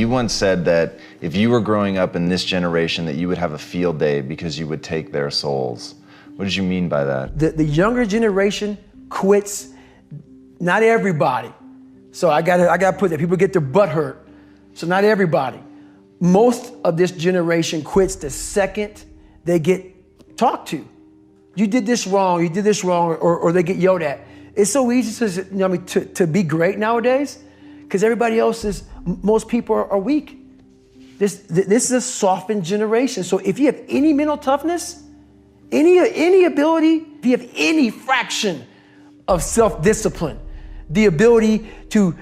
You once said that if you were growing up in this generation that you would have a field day because you would take their souls. What did you mean by that? The younger generation quits, not everybody. So I gotta put that, people get their butt hurt. So not everybody. Most of this generation quits the second they get talked to. You did this wrong, or they get yelled at. It's so easy to be great nowadays because everybody else most people are weak. This is a softened generation. So if you have any mental toughness, any ability, if you have any fraction of self-discipline, the ability to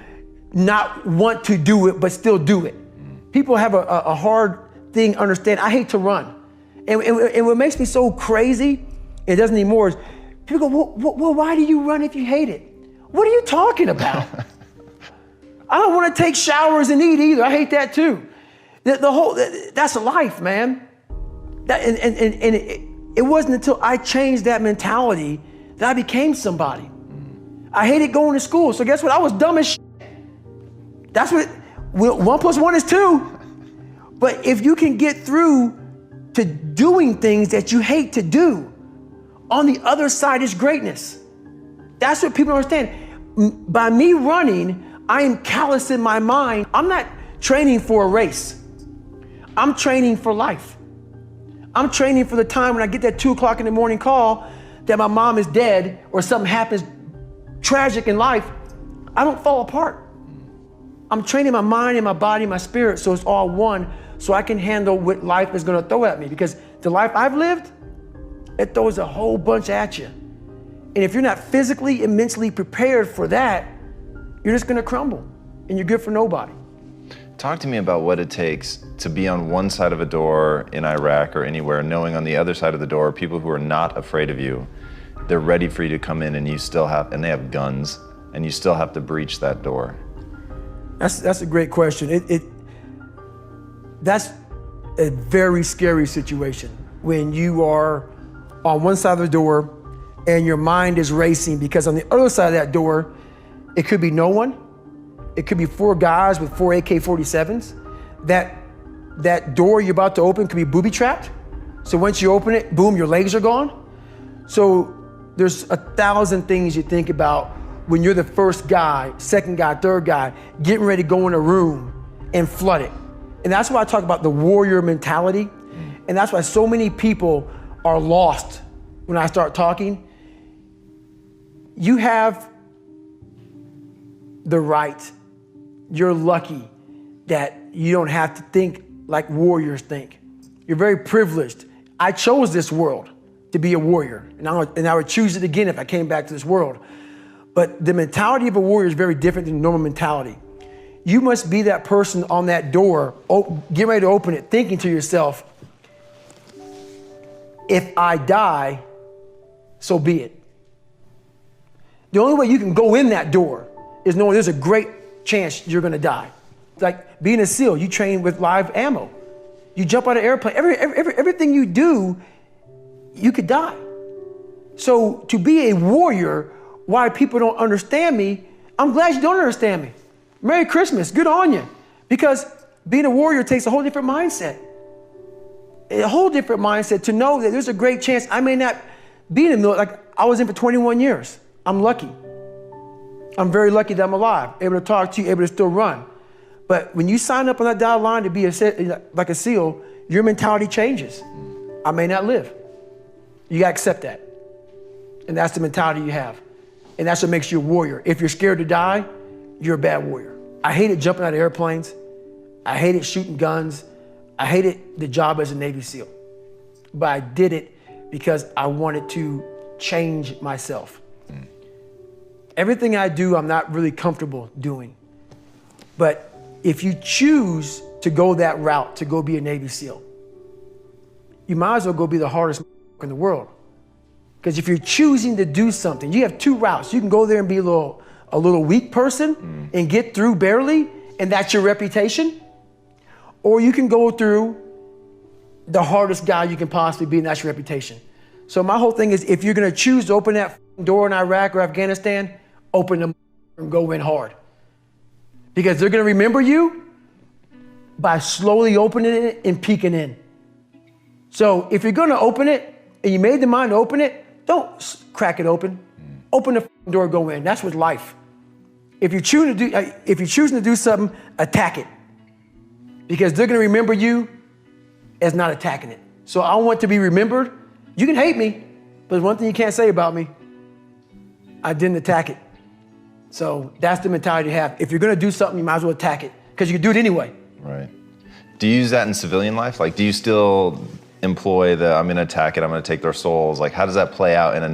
not want to do it but still do it. People have a hard thing understand. I hate to run. And what makes me so crazy, it doesn't anymore, is people go, well, why do you run if you hate it? What are you talking about? I don't want to take showers and eat either. I hate that too. That's life, man. It wasn't until I changed that mentality that I became somebody. I hated going to school. So guess what? I was dumb as shit. That's what, 1 + 1 is 2. But if you can get through to doing things that you hate to do, on the other side is greatness. That's what people don't understand. By me running, I am callous in my mind. I'm not training for a race. I'm training for life. I'm training for the time when I get that 2 o'clock in the morning call that my mom is dead or something happens tragic in life. I don't fall apart. I'm training my mind and my body and my spirit so it's all one, so I can handle what life is gonna throw at me, because the life I've lived, it throws a whole bunch at you. And if you're not physically and mentally prepared for that, you're just gonna crumble and you're good for nobody. Talk to me about what it takes to be on one side of a door in Iraq or anywhere, knowing on the other side of the door, people who are not afraid of you, they're ready for you to come in and you still have, and they have guns, and you still have to breach that door. That's a great question. That's a very scary situation when you are on one side of the door and your mind is racing, because on the other side of that door, it could be no one. It could be 4 guys with 4 AK-47s. That door you're about to open could be booby-trapped. So once you open it, boom, your legs are gone. So there's 1,000 things you think about when you're the first guy, second guy, third guy, getting ready to go in a room and flood it. And that's why I talk about the warrior mentality. And that's why so many people are lost when I start talking. You have the right. You're lucky that you don't have to think like warriors think. You're very privileged. I chose this world to be a warrior, and I would choose it again if I came back to this world. But the mentality of a warrior is very different than normal mentality. You must be that person on that door, get ready to open it, thinking to yourself, if I die, so be it. The only way you can go in that door is knowing there's a great chance you're gonna die. Like being a SEAL, you train with live ammo. You jump out of an airplane, everything you do, you could die. So to be a warrior, why people don't understand me, I'm glad you don't understand me. Merry Christmas, good on you. Because being a warrior takes a whole different mindset. A whole different mindset to know that there's a great chance I may not be in the military. Like I was in for 21 years. I'm lucky. I'm very lucky that I'm alive, able to talk to you, able to still run. But when you sign up on that dotted line to be like a SEAL, your mentality changes. I may not live. You gotta accept that. And that's the mentality you have. And that's what makes you a warrior. If you're scared to die, you're a bad warrior. I hated jumping out of airplanes. I hated shooting guns. I hated the job as a Navy SEAL. But I did it because I wanted to change myself. Everything I do, I'm not really comfortable doing. But if you choose to go that route, to go be a Navy SEAL, you might as well go be the hardest in the world. Because if you're choosing to do something, you have 2 routes. You can go there and be a little weak person and get through barely, and that's your reputation. Or you can go through the hardest guy you can possibly be, and that's your reputation. So my whole thing is, if you're gonna choose to open that door in Iraq or Afghanistan, open them and go in hard. Because they're gonna remember you, by slowly opening it and peeking in. So if you're gonna open it and you made the mind to open it, don't crack it open. Open the door, go in. That's with life. If you're choosing to do something, attack it. Because they're gonna remember you as not attacking it. So I want to be remembered. You can hate me, but there's one thing you can't say about me. I didn't attack it. So that's the mentality to have. If you're gonna do something, you might as well attack it, because you can do it anyway. Right. Do you use that in civilian life? Like, do you still employ the, I'm gonna attack it, I'm gonna take their souls? Like, how does that play out in a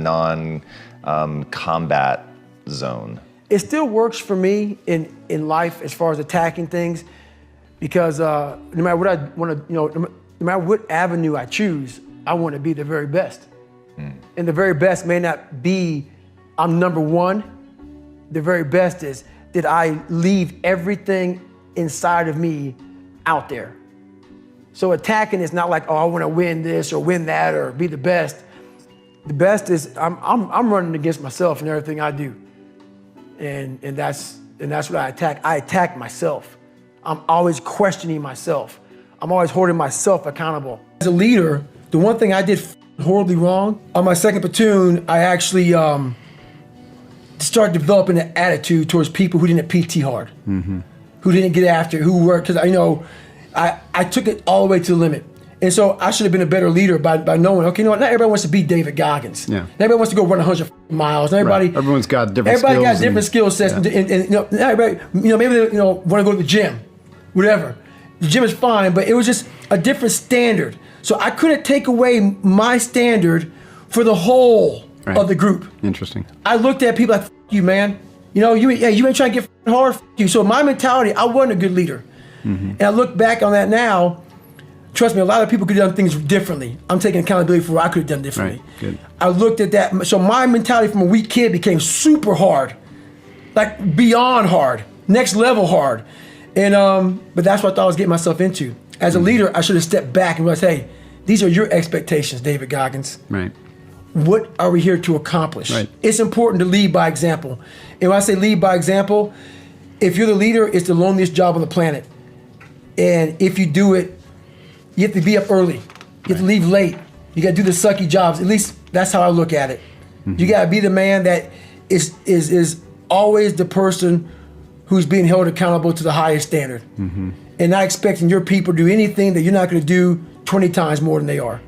non-combat zone? It still works for me in life as far as attacking things, because no matter what I want to, no matter what avenue I choose, I want to be the very best. And the very best may not be I'm number one. The very best is that I leave everything inside of me out there. So attacking is not like, oh, I want to win this or win that or be the best. The best is I'm running against myself in everything I do. And that's what I attack. I attack myself. I'm always questioning myself. I'm always holding myself accountable. As a leader, the one thing I did horribly wrong, on my second platoon, I actually started developing an attitude towards people who didn't PT hard, who didn't get after it, who worked, because I took it all the way to the limit. And so I should have been a better leader by knowing, okay, you know what, not everybody wants to be David Goggins. Yeah. Not everybody wants to go run 100 miles. Not everybody, right. Everyone's got different skills. Everybody got different skill sets. Yeah. And not everybody, maybe they want to go to the gym, whatever. The gym is fine, but it was just a different standard. So I couldn't take away my standard for the whole of the group. Interesting. I looked at people like, F you, man. You ain't trying to get hard, F you. So my mentality, I wasn't a good leader. And I look back on that now. Trust me, a lot of people could have done things differently. I'm taking accountability for what I could have done differently. Right. Good. I looked at that. So my mentality from a weak kid became super hard, like beyond hard, next level hard. And but that's what I thought I was getting myself into. As a leader, I should have stepped back and realized, hey, these are your expectations, David Goggins. Right. What are we here to accomplish? Right. It's important to lead by example. And when I say lead by example, if you're the leader, it's the loneliest job on the planet. And if you do it, you have to be up early. You have to leave late. You got to do the sucky jobs. At least that's how I look at it. You got to be the man that is always the person who's being held accountable to the highest standard, and not expecting your people to do anything that you're not going to do 20 times more than they are,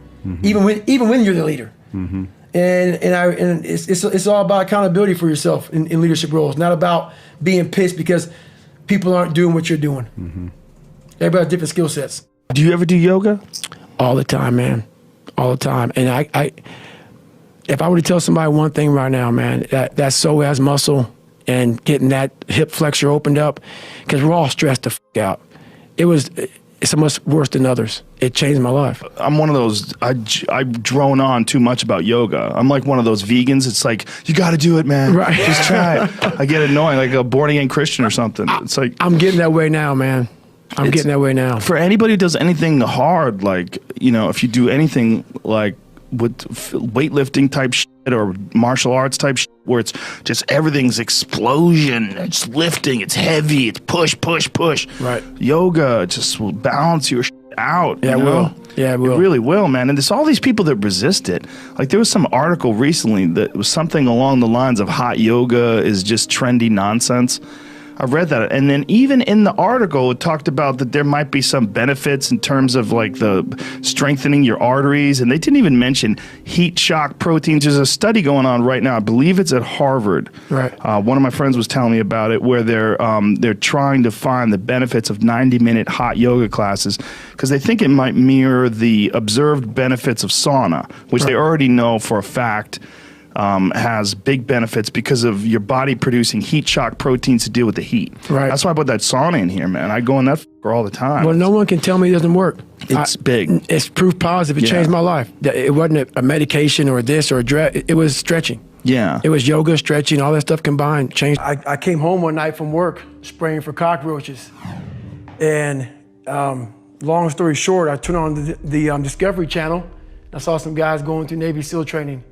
even when you're the leader. And it's all about accountability for yourself in leadership roles, not about being pissed because people aren't doing what you're doing. Everybody has different skill sets. Do you ever do yoga? All the time, man. All the time. And I if I were to tell somebody one thing right now, man, that psoas muscle and getting that hip flexor opened up, because we're all stressed the f out. It's so much worse than others. It changed my life. I'm one of those, I drone on too much about yoga. I'm like one of those vegans. It's like, you got to do it, man. Right. Just try it. I get annoying, like a born again Christian or something. It's like, I'm getting that way now, man. I'm getting that way now. For anybody who does anything hard, like, if you do anything like with weightlifting type shit or martial arts type shit, where it's just everything's explosion, it's lifting, it's heavy, it's push, push, push. Right. Yoga just will balance your shit out. Yeah, it will. Yeah, it will. It really will, man. And there's all these people that resist it. Like, there was some article recently that was something along the lines of hot yoga is just trendy nonsense. I read that, and then even in the article, it talked about that there might be some benefits in terms of like the strengthening your arteries, and they didn't even mention heat shock proteins. There's a study going on right now. I believe it's at Harvard. Right. One of my friends was telling me about it, where they're trying to find the benefits of 90-minute hot yoga classes because they think it might mirror the observed benefits of sauna, which they already know for a fact. Has big benefits because of your body producing heat shock proteins to deal with the heat. Right. That's why I put that sauna in here, man. I go in that all the time. Well, no one can tell me it doesn't work. It's big. It's proof positive. It changed my life. It wasn't a medication or this or it was stretching. Yeah. It was yoga, stretching, all that stuff combined changed. I came home one night from work spraying for cockroaches. And long story short, I turned on the Discovery Channel. I saw some guys going through Navy SEAL training.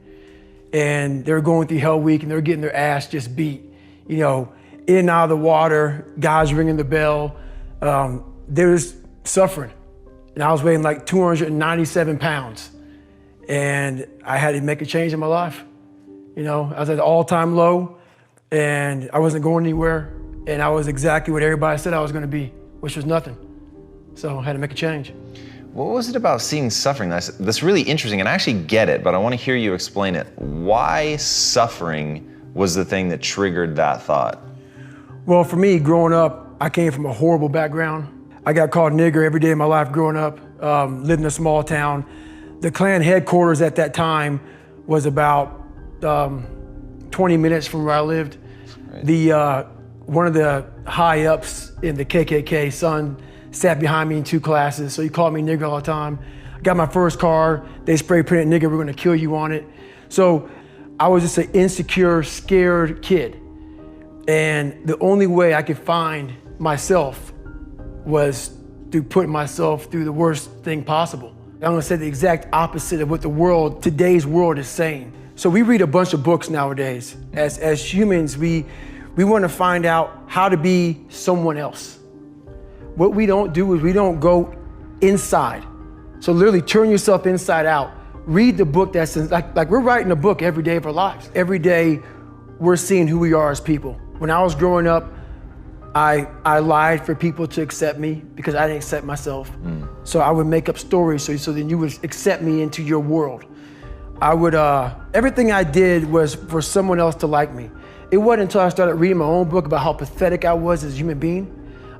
And they were going through Hell Week and they were getting their ass just beat. In and out of the water, guys ringing the bell. There's suffering. And I was weighing like 297 pounds. And I had to make a change in my life. You know, I was at an all-time low, and I wasn't going anywhere, and I was exactly what everybody said I was gonna be, which was nothing. So I had to make a change. What was it about seeing suffering that's really interesting? And I actually get it, but I want to hear you explain it. Why suffering was the thing that triggered that thought? Well, for me, growing up, I came from a horrible background. I got called nigger every day of my life growing up, lived in a small town. The Klan headquarters at that time was about 20 minutes from where I lived. Right. One of the high ups in the KKK, son, sat behind me in 2 classes, so he called me nigger all the time. I got my first car, they spray painted nigger, we're gonna kill you on it. So I was just an insecure, scared kid. And the only way I could find myself was through putting myself through the worst thing possible. I'm gonna say the exact opposite of what today's world is saying. So we read a bunch of books nowadays. As humans, we wanna find out how to be someone else. What we don't do is we don't go inside. So literally turn yourself inside out. Read the book that's like we're writing a book every day of our lives. Every day we're seeing who we are as people. When I was growing up, I lied for people to accept me because I didn't accept myself. So I would make up stories so then you would accept me into your world. Everything I did was for someone else to like me. It wasn't until I started reading my own book about how pathetic I was as a human being.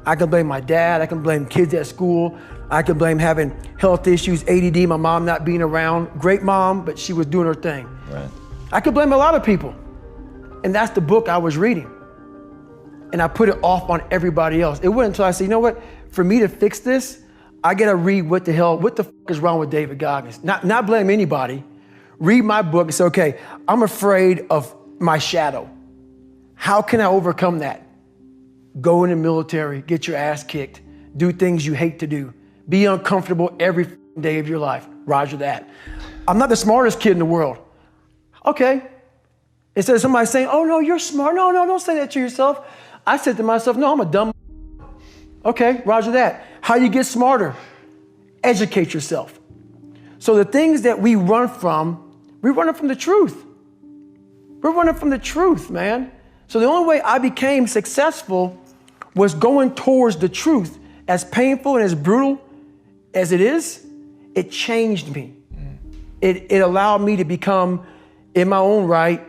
I can blame my dad, I can blame kids at school, I can blame having health issues, ADD, my mom not being around. Great mom, but she was doing her thing. Right. I could blame a lot of people. And that's the book I was reading. And I put it off on everybody else. It wasn't until I said, you know what, for me to fix this, I gotta read what the f is wrong with David Goggins? Not blame anybody. Read my book and say, okay, I'm afraid of my shadow. How can I overcome that? Go in the military, get your ass kicked, do things you hate to do, be uncomfortable every day of your life. Roger that. I'm not the smartest kid in the world. Okay. Instead of somebody saying, oh no, you're smart. No, don't say that to yourself. I said to myself, no, I'm a dumb. Okay, roger that. How you get smarter? Educate yourself. So the things that we run from the truth. We're running from the truth, man. So the only way I became successful was going towards the truth. As painful and as brutal as it is, it changed me. It allowed me to become, in my own right,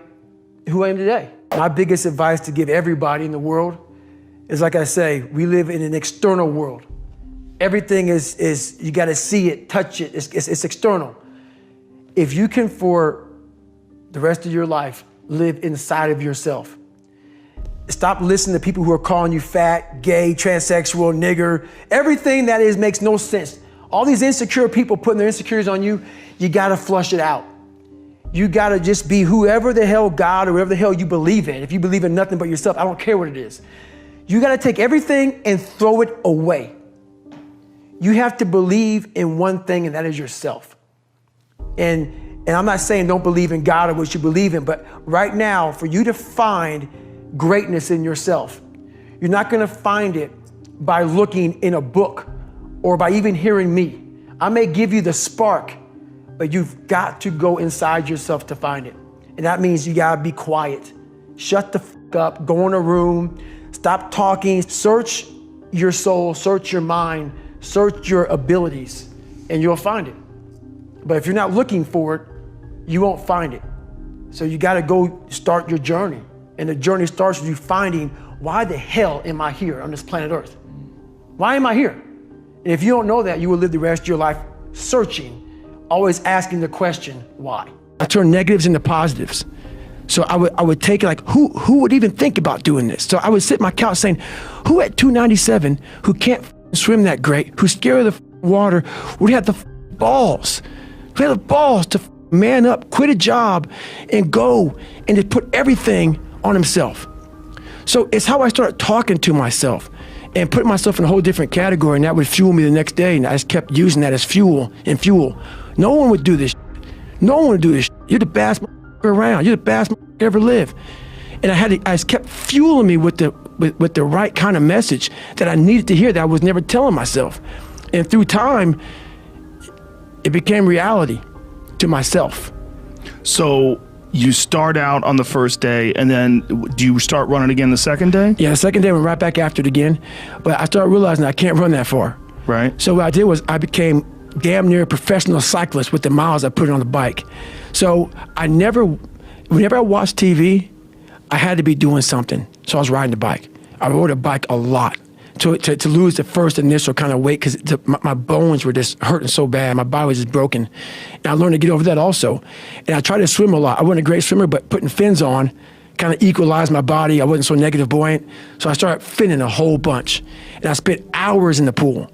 who I am today. My biggest advice to give everybody in the world is, like I say, we live in an external world. Everything is you gotta see it, touch it, it's external. If you can, for the rest of your life, live inside of yourself, stop listening to people who are calling you fat, gay, transsexual, nigger. Everything that is makes no sense. All these insecure people putting their insecurities on you, you gotta flush it out. You gotta just be whoever the hell God or whatever the hell you believe in. If you believe in nothing but yourself, I don't care what it is. You gotta take everything and throw it away. You have to believe in one thing, and that is yourself. And I'm not saying don't believe in God or what you believe in, but right now, for you to find greatness in yourself, you're not gonna find it by looking in a book or by even hearing me. I may give you the spark, but you've got to go inside yourself to find it. And that means you gotta be quiet. Shut the f up, go in a room, stop talking, search your soul, search your mind, search your abilities, and you'll find it. But if you're not looking for it, you won't find it. So you gotta go start your journey. And the journey starts with you finding, why the hell am I here on this planet Earth? Why am I here? And if you don't know that, you will live the rest of your life searching, always asking the question, why? I turn negatives into positives. So I would take it like, who would even think about doing this? So I would sit on my couch saying, who at 297, who can't swim that great, who's scared of the water, would have the balls, who have the balls to man up, quit a job, and go and just put everything on himself. So it's how I started talking to myself and putting myself in a whole different category, and that would fuel me the next day, and I just kept using that as fuel. No one would do this. No one would do this. You're the best around. You're the best ever live. And I just kept fueling me with the right kind of message that I needed to hear that I was never telling myself. And through time, it became reality to myself. So you start out on the first day, and then do you start running again the second day? Yeah, the second day I went right back after it again. But I started realizing I can't run that far. Right. So what I did was I became damn near a professional cyclist with the miles I put on the bike. So whenever I watched TV, I had to be doing something. So I was riding the bike. I rode a bike a lot to lose the first initial kind of weight, because my bones were just hurting so bad. My body was just broken. And I learned to get over that also. And I tried to swim a lot. I wasn't a great swimmer, but putting fins on kind of equalized my body. I wasn't so negative buoyant. So I started finning a whole bunch. And I spent hours in the pool,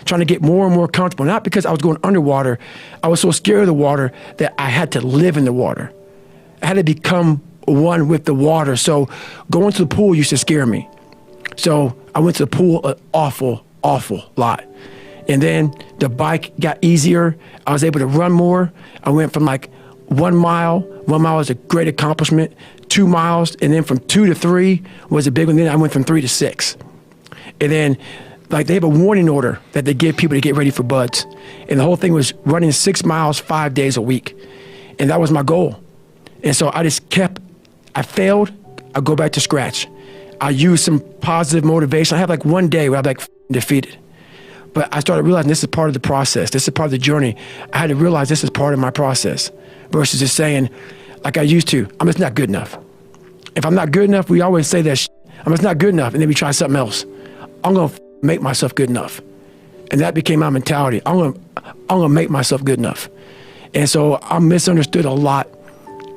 trying to get more and more comfortable. Not because I was going underwater. I was so scared of the water that I had to live in the water. I had to become one with the water. So going to the pool used to scare me. So I went to the pool an awful lot. And then the bike got easier. I was able to run more. I went from like 1 mile. 1 mile was a great accomplishment. 2 miles, and then from 2 to 3 was a big one. Then I went from 3 to 6. And then like they have a warning order that they give people to get ready for buds. And the whole thing was running 6 miles 5 days a week. And that was my goal. And so I failed, I go back to scratch. I use some positive motivation. I have like one day where I'm like defeated. But I started realizing this is part of the process. This is part of the journey. I had to realize this is part of my process versus just saying, like I used to, I'm just not good enough. If I'm not good enough, we always say that I'm just not good enough, and then we try something else. I'm gonna make myself good enough. And that became my mentality. I'm gonna make myself good enough. And so I'm misunderstood a lot.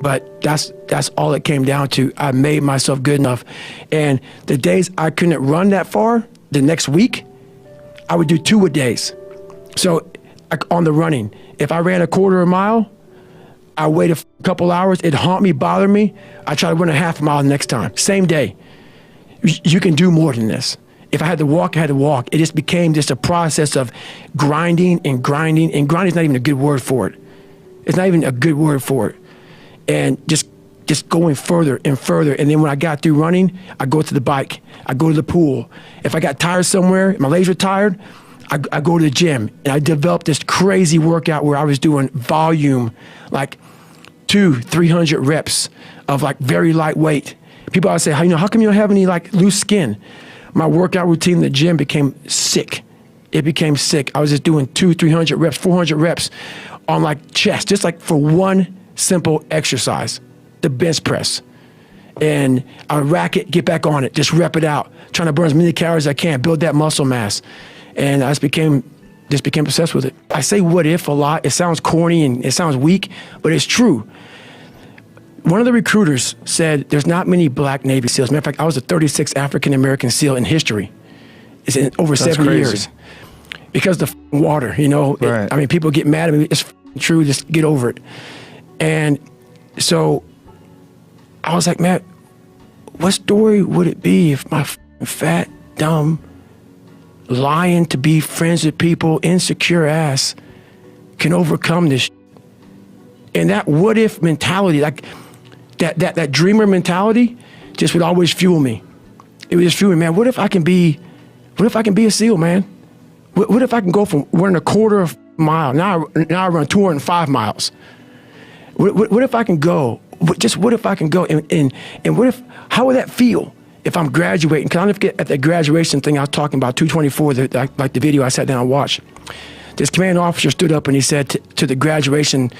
But that's all it came down to. I made myself good enough. And the days I couldn't run that far, the next week, I would do 2 a days. So like on the running, if I ran a quarter of a mile, I wait a couple hours, it'd haunt me, bother me. I try to run a half a mile the next time, same day. You can do more than this. If I had to walk, I had to walk. It just became just a process of grinding and grinding. And grinding is not even a good word for it. It's not even a good word for it. And just going further and further. And then when I got through running, I go to the bike, I go to the pool. If I got tired somewhere, my legs were tired, I go to the gym. And I developed this crazy workout where I was doing volume, like 200-300 reps of like very lightweight. People always say, how come you don't have any like loose skin? My workout routine in the gym became sick. It became sick. I was just doing 200-300 reps, 400 reps on like chest, just like for one simple exercise, the bench press. And I would rack it, get back on it, just rep it out, trying to burn as many calories as I can, build that muscle mass. And I just became obsessed with it. I say what if a lot. It sounds corny and it sounds weak, but it's true. One of the recruiters said there's not many black Navy SEALs. Matter of fact, I was the 36th African-American SEAL in history. It's in over 70 years. Because the water, Right. I mean, people get mad at me. It's true, just get over it. And so I was like, man, what story would it be if my fat, dumb, lying to be friends with people, insecure ass can overcome this? And that what if mentality, like that dreamer mentality just would always fuel me. It would just fuel me, man, what if I can be a SEAL, man? What if I can go from running a quarter of a mile, now I run 205 miles. What if I can go? What if I can go? And what if, how would that feel if I'm graduating? Because I'll never forget at the graduation thing I was talking about, 224, like the video I sat down and watched. This command officer stood up and he said to the graduation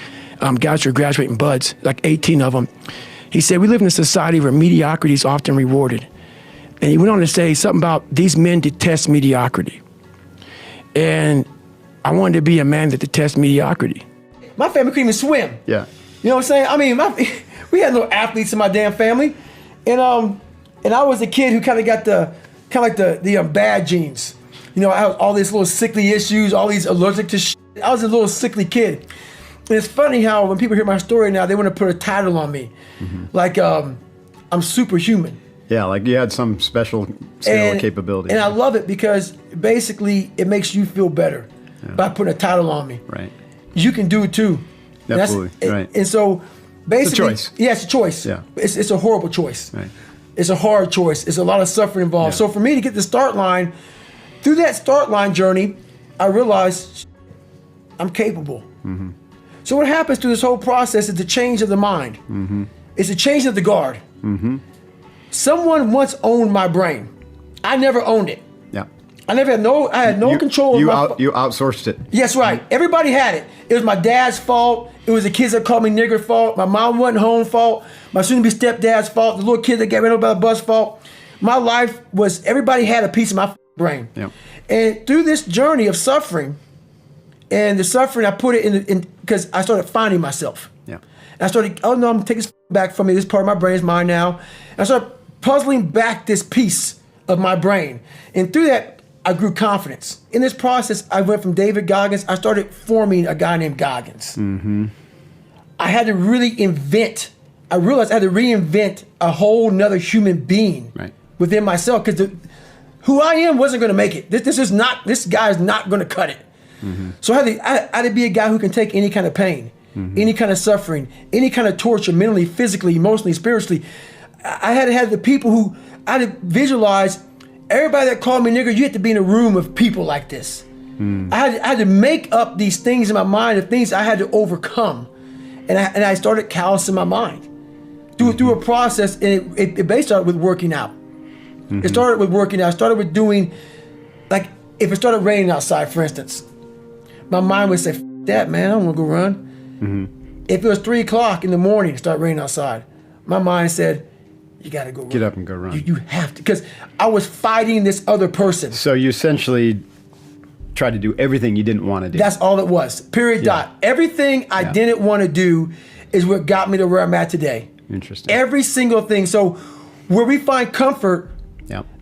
guys who are graduating buds, like 18 of them, he said, we live in a society where mediocrity is often rewarded. And he went on to say something about these men detest mediocrity. And I wanted to be a man that detests mediocrity. My family couldn't even swim. Yeah. You know what I'm saying? I mean, we had little athletes in my damn family, and I was a kid who kind of got the bad genes. I had all these little sickly issues, all these allergic to shit. I was a little sickly kid. And it's funny how when people hear my story now, they want to put a title on me, like I'm superhuman. Yeah, like you had some special skill or capability. And I love it because basically it makes you feel better by putting a title on me. Right. You can do it too. Absolutely, right. And so basically, it's a choice. Yeah, it's a choice. Yeah. It's a horrible choice. Right. It's a hard choice. It's a lot of suffering involved. Yeah. So for me to get the start line, through that start line journey, I realized I'm capable. So what happens through this whole process is the change of the mind. It's the change of the guard. Someone once owned my brain. I never owned it. Yeah. I had no control of You outsourced it. Yes, right. Everybody had it. It was my dad's fault. It was the kids that called me nigger fault. My mom wasn't home fault. My soon-to-be stepdad's fault. The little kid that got ran over by the bus fault. My life was, everybody had a piece of my brain. Yeah. And through this journey of suffering, and the suffering, I put it in because I started finding myself. Yeah. And I started, oh no, I'm taking this back from me. This part of my brain is mine now. And I started puzzling back this piece of my brain. And through that, I grew confidence. In this process, I went from David Goggins, I started forming a guy named Goggins. I had to really I realized I had to reinvent a whole nother human being within myself, because who I am wasn't going to make it. This guy is not going to cut it. So I had to be a guy who can take any kind of pain, any kind of suffering, any kind of torture, mentally, physically, emotionally, spiritually. I had to have the people who, I had to visualize everybody that called me nigger. You had to be in a room of people like this. I had to make up these things in my mind, of things I had to overcome. And I started callousing my mind through a process, and it basically started with working out. It started with working out. It started with doing, like, if it started raining outside, for instance, my mind would say, "F that, man, I don't want to go run." If it was 3 o'clock in the morning, it started raining outside, my mind said, "You got to go run. Get up and go run." You have to," because I was fighting this other person. So you essentially tried to do everything you didn't want to do. That's all it was. Period. Dot. Everything I didn't want to do is what got me to where I'm at today. Interesting. Every single thing. So where we find comfort,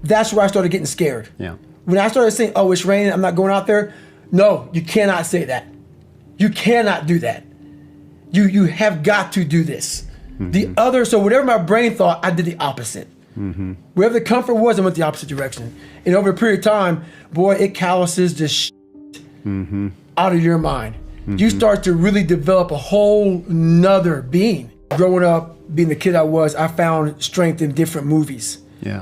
that's where I started getting scared. When I started saying, "Oh, it's raining, I'm not going out there," no, you cannot say that. You cannot do that. You have got to do this. So whatever my brain thought, I did the opposite. Wherever the comfort was, I went the opposite direction. And over a period of time, boy, it calluses the out of your mind. You start to really develop a whole nother being. Growing up, being the kid I was, I found strength in different movies.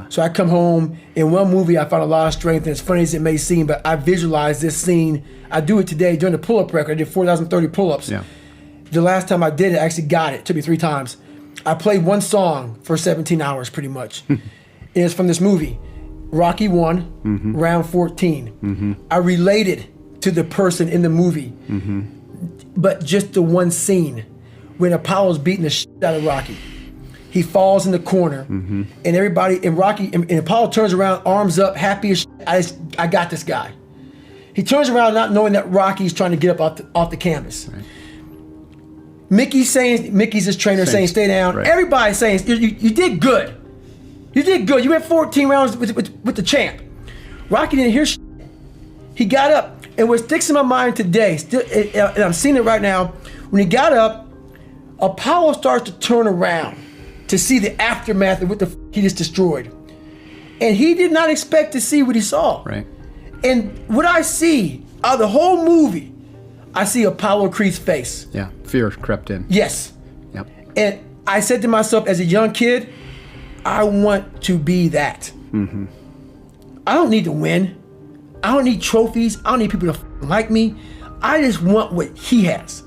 So I come home, in one movie I found a lot of strength, and as funny as it may seem, but I visualized this scene. I do it today during the pull-up record. I did 4,030 pull-ups. The last time I did it, I actually got it. It took me 3 times. I played one song for 17 hours pretty much. It's from this movie, Rocky 1, round 14. I related to the person in the movie, but just the one scene when Apollo's beating the shit out of Rocky. He falls in the corner, and everybody, and Rocky, and Apollo turns around, arms up, happy as shit. I got this guy. He turns around not knowing that Rocky's trying to get up off the canvas. Mickey's his trainer saying, "Stay down." Everybody's saying, you did good. You did good. You went 14 rounds with the champ. Rocky didn't hear shit. He got up, and what sticks in my mind today, and I'm seeing it right now, when he got up, Apollo starts to turn around to see the aftermath of what he just destroyed. And he did not expect to see what he saw. And what I see out of the whole movie, I see Apollo Creed's face. Fear crept in. Yes. And I said to myself as a young kid, I want to be that. I don't need to win. I don't need trophies. I don't need people to like me. I just want what he has.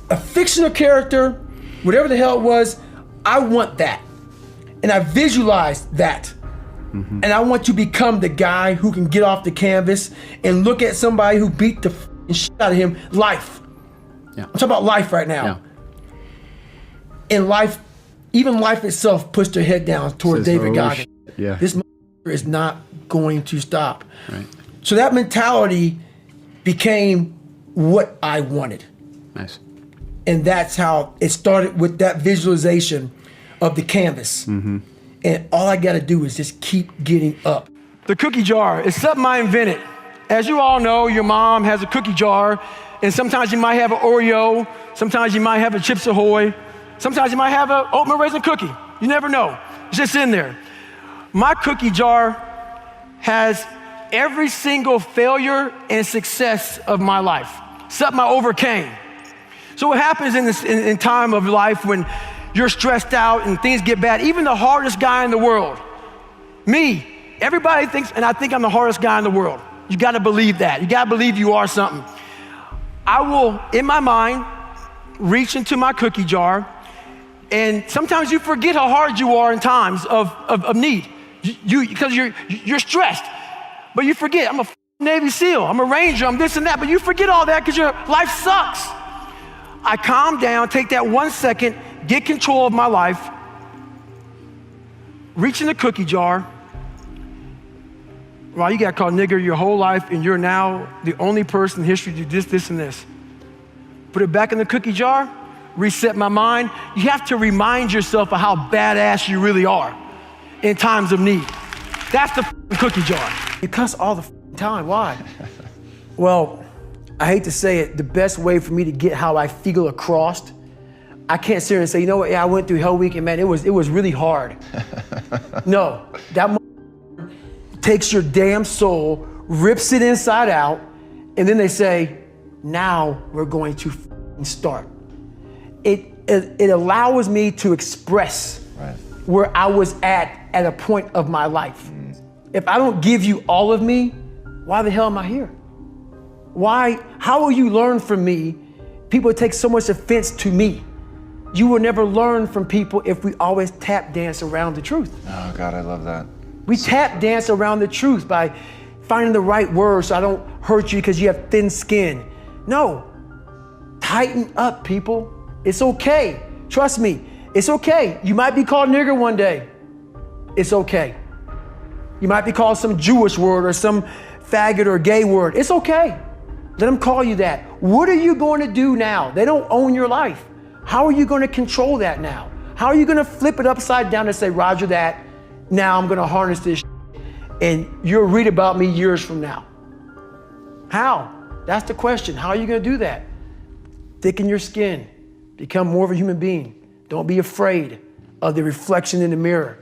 A fictional character, whatever the hell it was, I want that. And I visualized that. And I want to become the guy who can get off the canvas and look at somebody who beat the shit out of him. Life. I'm talking about life right now. In life, even life itself puts their head down towards David Goggins. This is not going to stop. So that mentality became what I wanted. And that's how it started, with that visualization of the canvas. And all I got to do is just keep getting up. The cookie jar is something I invented. As you all know, your mom has a cookie jar, and sometimes you might have an Oreo, sometimes you might have a Chips Ahoy, sometimes you might have an oatmeal raisin cookie. You never know. It's just in there. My cookie jar has every single failure and success of my life, something I overcame. So what happens in time of life when you're stressed out and things get bad, even the hardest guy in the world, me, everybody thinks, and I think I'm the hardest guy in the world. You gotta believe that. You gotta believe you are something. I will, in my mind, reach into my cookie jar, and sometimes you forget how hard you are in times of need. Because you're stressed, but you forget, I'm a Navy SEAL, I'm a Ranger, I'm this and that, but you forget all that because your life sucks. I calm down, take that 1 second, get control of my life, reach in the cookie jar. Well, you got called nigger your whole life, and you're now the only person in history to do this, and this. Put it back in the cookie jar, reset my mind. You have to remind yourself of how badass you really are in times of need. That's the cookie jar. You cuss all the time, why? Well, I hate to say it, the best way for me to get how I feel across, I can't sit here and say, you know what, yeah, I went through Hell Week and man, it was really hard. No, that takes your damn soul, rips it inside out, and then they say, now we're going to start. It allows me to express where I was at a point of my life. If I don't give you all of me, why the hell am I here? How will you learn from me? People take so much offense to me. You will never learn from people if we always tap dance around the truth. Oh God, I love that. We tap dance around the truth by finding the right words so I don't hurt you because you have thin skin. No, tighten up, people. It's okay. Trust me, it's okay. You might be called nigger one day. It's okay. You might be called some Jewish word or some faggot or gay word. It's okay. Let them call you that. What are you going to do now? They don't own your life. How are you going to control that now? How are you going to flip it upside down and say, Roger that, now I'm going to harness this and you'll read about me years from now? How? That's the question. How are you going to do that? Thicken your skin. Become more of a human being. Don't be afraid of the reflection in the mirror,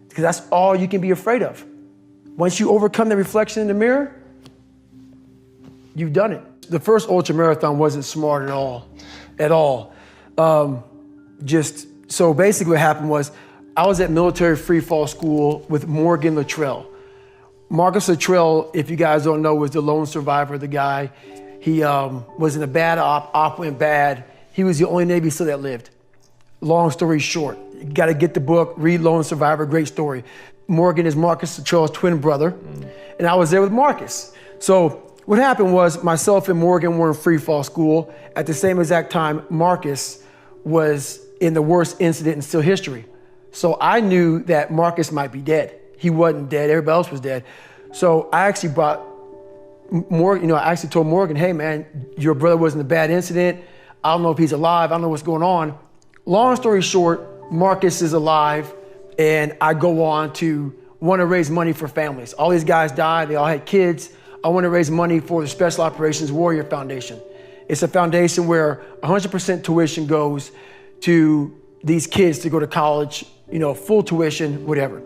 because that's all you can be afraid of. Once you overcome the reflection in the mirror, you've done it. The first ultra marathon wasn't smart at all. So basically what happened was I was at military free fall school with Morgan Luttrell. Marcus Luttrell, if you guys don't know, was the lone survivor, the guy. He was in a bad op went bad. He was the only Navy SEAL that lived. Long story short, you gotta get the book, read Lone Survivor, great story. Morgan is Marcus Luttrell's twin brother, and I was there with Marcus. So what happened was myself and Morgan were in free fall school. At the same exact time, Marcus was in the worst incident in SEAL history. So I knew that Marcus might be dead. He wasn't dead, everybody else was dead. So I actually brought Morgan, I actually told Morgan, hey man, your brother was in a bad incident. I don't know if he's alive, I don't know what's going on. Long story short, Marcus is alive, and I go on to want to raise money for families. All these guys died, they all had kids. I want to raise money for the Special Operations Warrior Foundation. It's a foundation where 100% tuition goes to these kids to go to college, full tuition, whatever.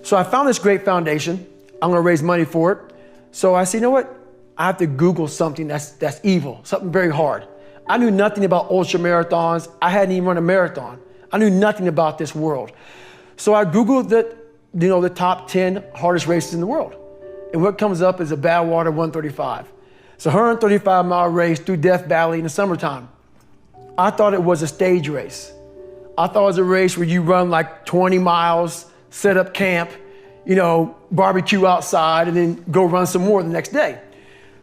So I found this great foundation. I'm gonna raise money for it. So I said, you know what? I have to Google something that's evil, something very hard. I knew nothing about ultra marathons. I hadn't even run a marathon. I knew nothing about this world. So I Googled the top 10 hardest races in the world. And what comes up is a Badwater 135. It's a 135-mile race through Death Valley in the summertime. I thought it was a stage race. I thought it was a race where you run like 20 miles, set up camp, barbecue outside, and then go run some more the next day.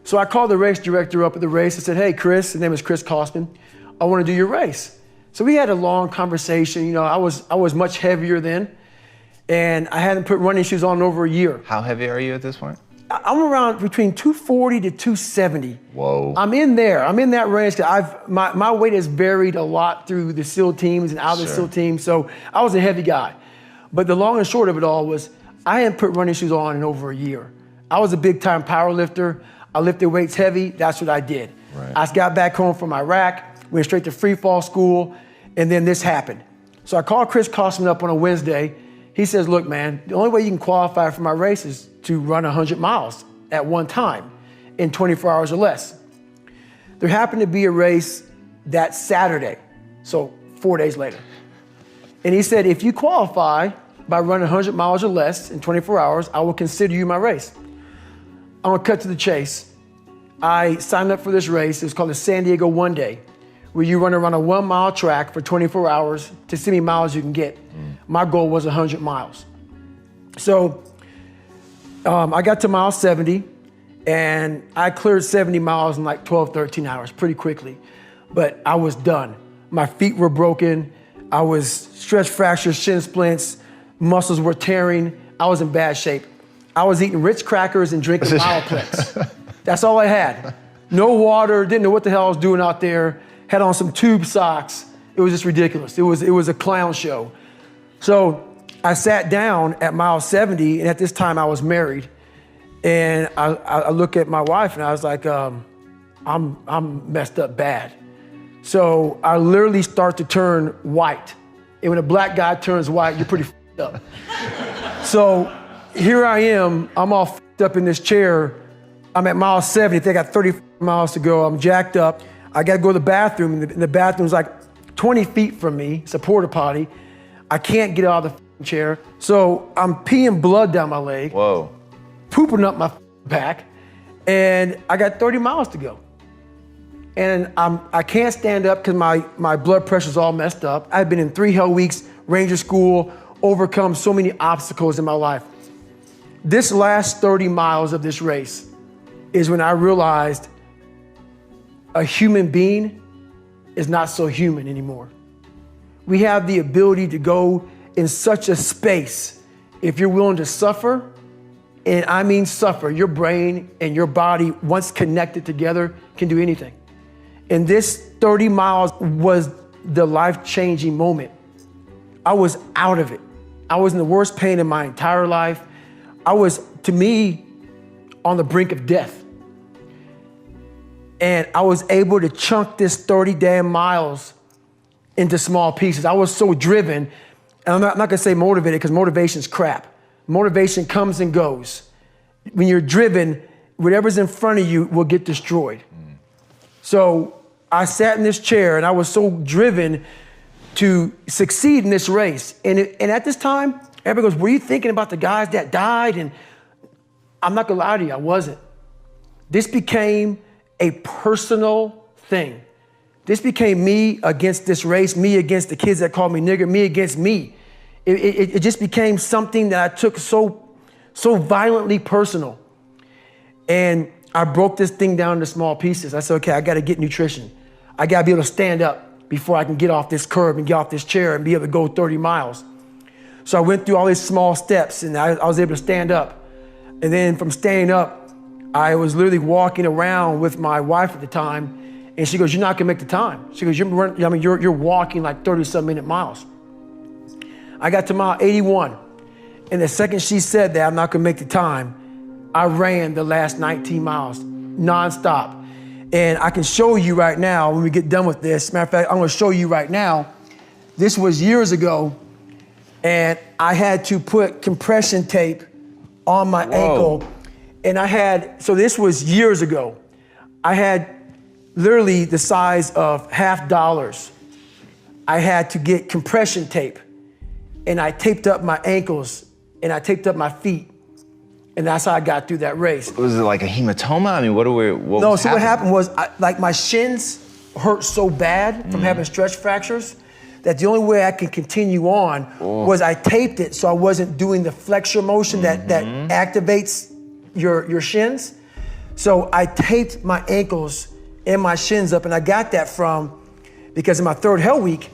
So I called the race director up at the race and said, hey, Chris, his name is Chris Kosman, I want to do your race. So we had a long conversation. I was much heavier then, and I hadn't put running shoes on in over a year. How heavy are you at this point? I'm around between 240 to 270. Whoa. I'm in there. I'm in that range. My weight has varied a lot through the SEAL teams and out of the SEAL teams, so I was a heavy guy. But the long and short of it all was I hadn't put running shoes on in over a year. I was a big time power lifter. I lifted weights heavy, that's what I did. Right. I got back home from Iraq, went straight to free fall school, and then this happened. So I called Chris Kosman up on a Wednesday. He says, look man, the only way you can qualify for my race is to run 100 miles at one time in 24 hours or less. There happened to be a race that Saturday, so 4 days later. And he said, if you qualify, by running 100 miles or less in 24 hours, I will consider you my race. I'm gonna cut to the chase. I signed up for this race. It was called the San Diego One Day, where you run around a 1 mile track for 24 hours to see how many miles you can get. My goal was 100 miles. So I got to mile 70 and I cleared 70 miles in like 12, 13 hours pretty quickly, but I was done. My feet were broken. I was stress fractures, shin splints, muscles were tearing. I was in bad shape. I was eating Ritz crackers and drinking Miloplex. That's all I had. No water, didn't know what the hell I was doing out there. Had on some tube socks. It was just ridiculous. It was a clown show. So I sat down at mile 70, and at this time I was married. And I look at my wife and I was like, I'm messed up bad. So I literally start to turn white. And when a black guy turns white, you're pretty f***ed up. So here I am, I'm all f***ed up in this chair. I'm at mile 70, I think I got 30 miles to go. I'm jacked up. I gotta go to the bathroom, and the bathroom's like 20 feet from me. It's a porta potty. I can't get out of the chair. So I'm peeing blood down my leg. Whoa. Pooping up my back, and I got 30 miles to go. And I can't stand up because my blood pressure's all messed up. I've been in 3 hell weeks, Ranger School, overcome so many obstacles in my life. This last 30 miles of this race is when I realized a human being is not so human anymore. We have the ability to go in such a space if you're willing to suffer, and I mean suffer. Your brain and your body, once connected together, can do anything. And this 30 miles was the life-changing moment. I was out of it. I was in the worst pain in my entire life. I was, to me, on the brink of death. And I was able to chunk this 30 damn miles into small pieces. I was so driven, and I'm not gonna say motivated because motivation's crap. Motivation comes and goes. When you're driven, whatever's in front of you will get destroyed. So I sat in this chair and I was so driven to succeed in this race. And at this time, everybody goes, were you thinking about the guys that died? And I'm not gonna lie to you, I wasn't. This became a personal thing. This became me against this race, me against the kids that called me nigger, me against me. It just became something that I took so violently personal. And I broke this thing down into small pieces. I said, okay, I gotta get nutrition. I gotta be able to stand up before I can get off this curb and get off this chair and be able to go 30 miles. So I went through all these small steps and I was able to stand up. And then from standing up, I was literally walking around with my wife at the time, and she goes, you're not gonna make the time. She goes, you're walking like 30-some minute miles. I got to mile 81, and the second she said that I'm not gonna make the time, I ran the last 19 miles, nonstop. And I can show you right now when we get done with this. Matter of fact, I'm gonna show you right now. This was years ago, and I had to put compression tape on my ankle. And so this was years ago. I had literally the size of $50. I had to get compression tape, and I taped up my ankles and I taped up my feet. And that's how I got through that race. Was it like a hematoma? I mean, what happened was like my shins hurt so bad from having stress fractures that the only way I could continue on was I taped it so I wasn't doing the flexor motion that activates your shins. So I taped my ankles and my shins up, and I got that because in my 3rd hell week,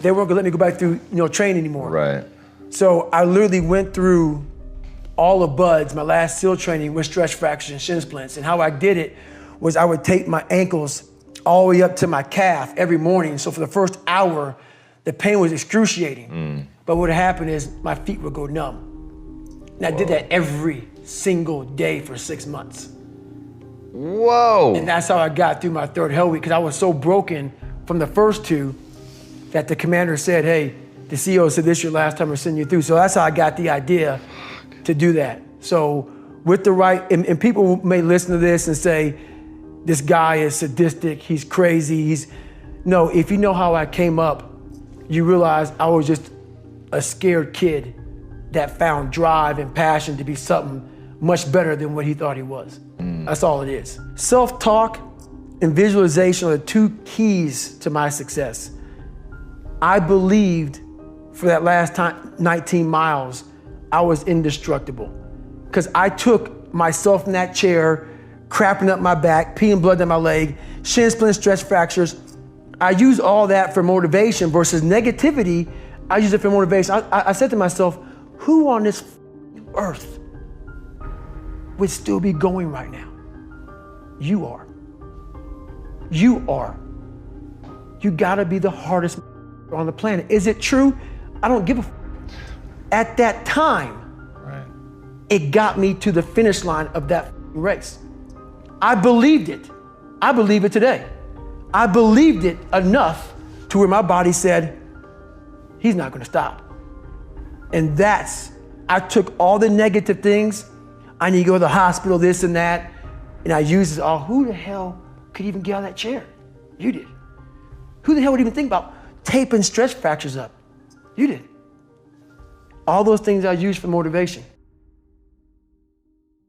they weren't gonna let me go back through train anymore. Right. So I literally went through all of BUDS, my last SEAL training, with stress fractures and shin splints. And how I did it was I would tape my ankles all the way up to my calf every morning. So for the first hour, the pain was excruciating. But what happened is my feet would go numb. And I did that every single day for 6 months. Whoa. And that's how I got through my 3rd hell week, because I was so broken from the first 2 that the commander said, hey, the CEO said this is your last time we're sending you through. So that's how I got the idea to do that. So with the right, and people may listen to this and say, this guy is sadistic, he's crazy, no, if you know how I came up, you realize I was just a scared kid that found drive and passion to be something much better than what he thought he was. That's all it is. Self-talk and visualization are the two keys to my success. I believed for that last 19 miles, I was indestructible. Because I took myself in that chair, crapping up my back, peeing blood down my leg, shin splint, stress fractures. I use all that for motivation versus negativity. I use it for motivation. I said to myself, who on this earth would still be going right now? You are. You are. You gotta be the hardest on the planet. Is it true? I don't give a At that time, it got me to the finish line of that race. I believed it. I believe it today. I believed it enough to where my body said, he's not gonna stop. And I took all the negative things. I need to go to the hospital, this and that. And I used it all. Who the hell could even get out of that chair? You did. Who the hell would even think about taping stress fractures up? You did. All those things I used for motivation.